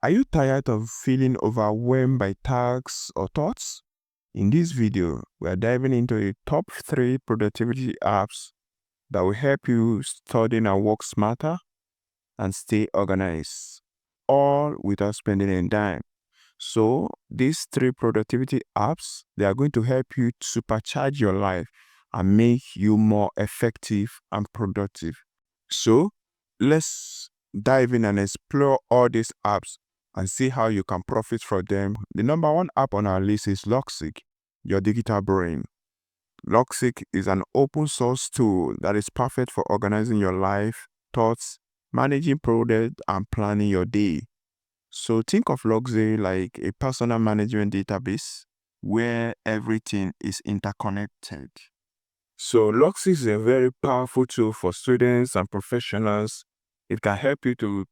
Are you tired of feeling overwhelmed by tasks or thoughts? In this video, we are diving into the top 3 productivity apps that will help you study and work smarter and stay organized, all without spending any time. So, these 3 productivity apps, they are going to help you supercharge your life and make you more effective and productive. So, let's dive in and explore all these apps and see how you can profit from them. The number 1 app on our list is Logseek, your digital brain. Logseek is an open source tool that is perfect for organizing your life, thoughts, managing projects, and planning your day. So think of Logseek like a personal management database where everything is interconnected. So Logseek is a very powerful tool for students and professionals. It can help you to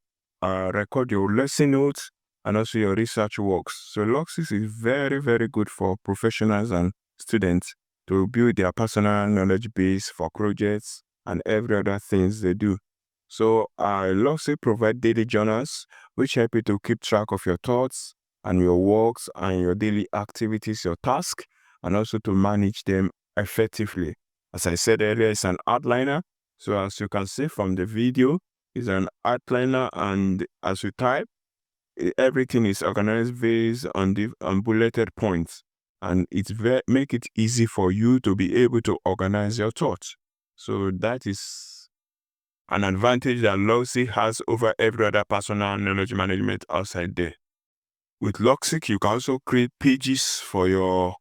record your lesson notes and also your research works. So Logseek is very, very good for professionals and students to build their personal knowledge base for projects and every other things they do. So Logseek provides daily journals which help you to keep track of your thoughts and your works and your daily activities, your tasks, and also to manage them effectively. As I said earlier, it's an outliner. So as you can see from the video, it's an outliner, and as you type, everything is organized based on the bulleted points, and make it easy for you to be able to organize your thoughts. So that is an advantage that Logseek has over every other personal knowledge management outside there. With Logseek, you can also create pages for your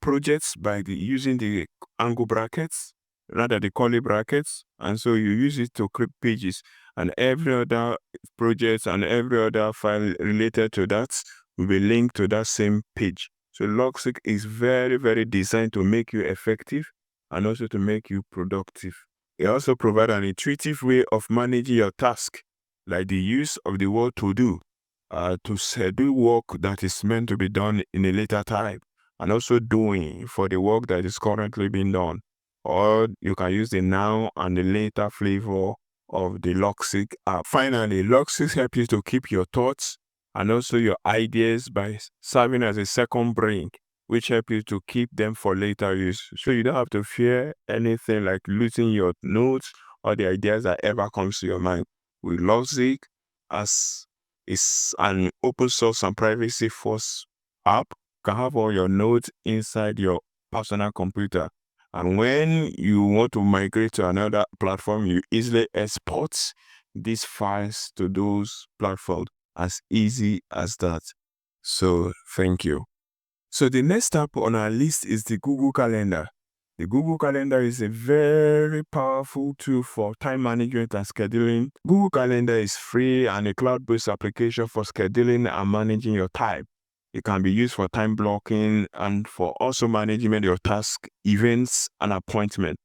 projects by using the angle brackets, rather the curly brackets, and so you use it to create pages, and every other project and every other file related to that will be linked to that same page. So Logseek is very, very designed to make you effective and also to make you productive. It also provides an intuitive way of managing your task, like the use of the word to do to schedule work that is meant to be done in a later time, and also doing for the work that is currently being done. Or you can use the now and the later flavor of the Logseek app. Finally, Logseek helps you to keep your thoughts and also your ideas by serving as a second brain, which help you to keep them for later use. So you don't have to fear anything like losing your notes or the ideas that ever comes to your mind. With Logseek, as it's an open source and privacy first app, can have all your notes inside your personal computer, and when you want to migrate to another platform, you easily export these files to those platforms, as easy as that. So thank you. So the next app on our list is the Google Calendar. The Google Calendar is a very powerful tool for time management and scheduling. Google Calendar is free and a cloud-based application for scheduling and managing your time. It can be used for time blocking and for also management of your tasks, events, and appointments.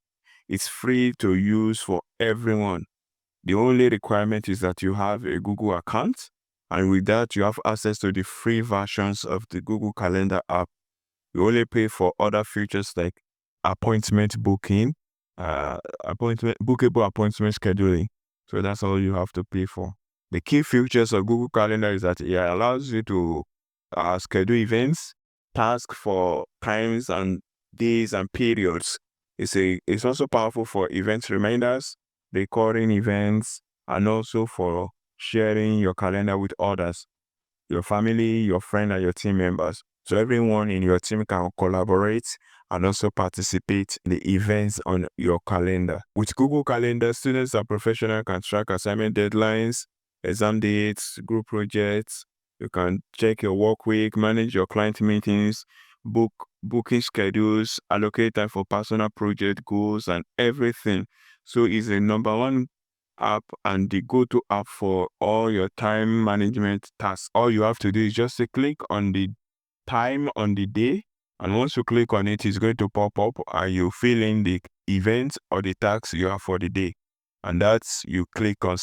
It's free to use for everyone. The only requirement is that you have a Google account, and with that, you have access to the free versions of the Google Calendar app. You only pay for other features like appointment booking, bookable appointment scheduling. So that's all you have to pay for. The key features of Google Calendar is that it allows you to schedule events, tasks for times and days and periods. It's also powerful for event reminders, recording events, and also for sharing your calendar with others, your family, your friend, and your team members. So everyone in your team can collaborate and also participate in the events on your calendar. With Google Calendar, students and professionals can track assignment deadlines, exam dates, group projects. You can check your work week, manage your client meetings, booking schedules, allocate time for personal project goals, and everything. So it's the number 1 app and the go-to app for all your time management tasks. All you have to do is just to click on the time on the day, and once you click on it, it's going to pop up and you fill in the event or the tasks you have for the day. And that's, you click on,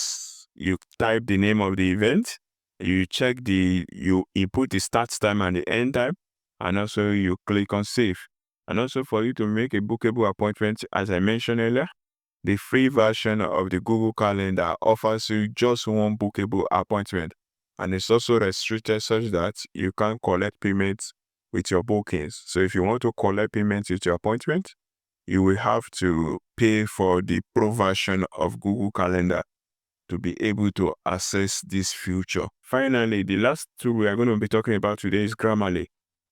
you type the name of the event, you input the start time and the end time, and also you click on save. And also for you to make a bookable appointment, as I mentioned earlier, the free version of the Google Calendar offers you just one bookable appointment. and it's also restricted such that you can't collect payments with your bookings. So if you want to collect payments with your appointment, you will have to pay for the pro version of Google Calendar to be able to access this feature. Finally, the last tool we are going to be talking about today is Grammarly.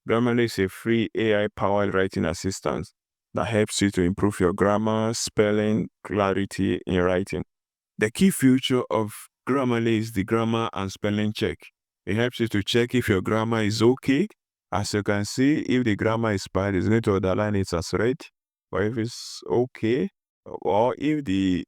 Grammarly is a free AI-powered writing assistant that helps you to improve your grammar, spelling, clarity in writing. The key feature of Grammarly is the grammar and spelling check. It helps you to check if your grammar is okay. As you can see, if the grammar is bad, it's going to underline it as red. Or if it's okay, or if the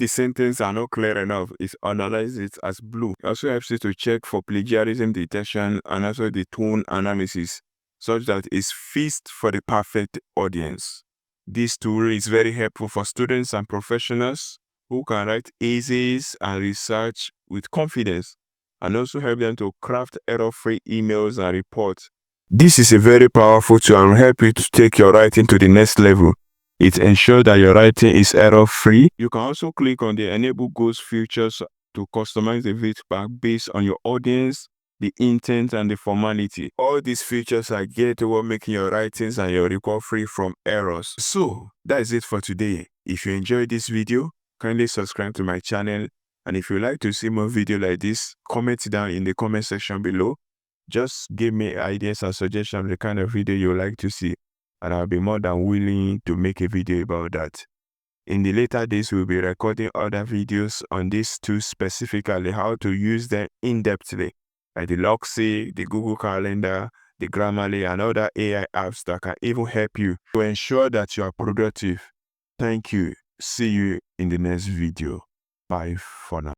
sentence are not clear enough, it analyzes it as blue. It also helps you to check for plagiarism detection and also the tone analysis, such that it's fixed for the perfect audience. This tool is very helpful for students and professionals who can write essays and research with confidence, and also help them to craft error-free emails and reports. This is a very powerful tool and will help you to take your writing to the next level. It ensures that your writing is error-free. You can also click on the Enable Goals features to customize the feedback based on your audience, the intent, and the formality. All these features are geared toward making your writings and your report free from errors. So, that is it for today. If you enjoyed this video, kindly subscribe to my channel, and if you like to see more videos like this, comment down in the comment section below. Just give me ideas and suggestions of the kind of video you would like to see, and I'll be more than willing to make a video about that. In the later days, we'll be recording other videos on these two, specifically how to use them in-depthly, like the Loxy, the Google Calendar, the Grammarly, and other AI apps that can even help you to ensure that you are productive. Thank you. See you in the next video. Bye for now.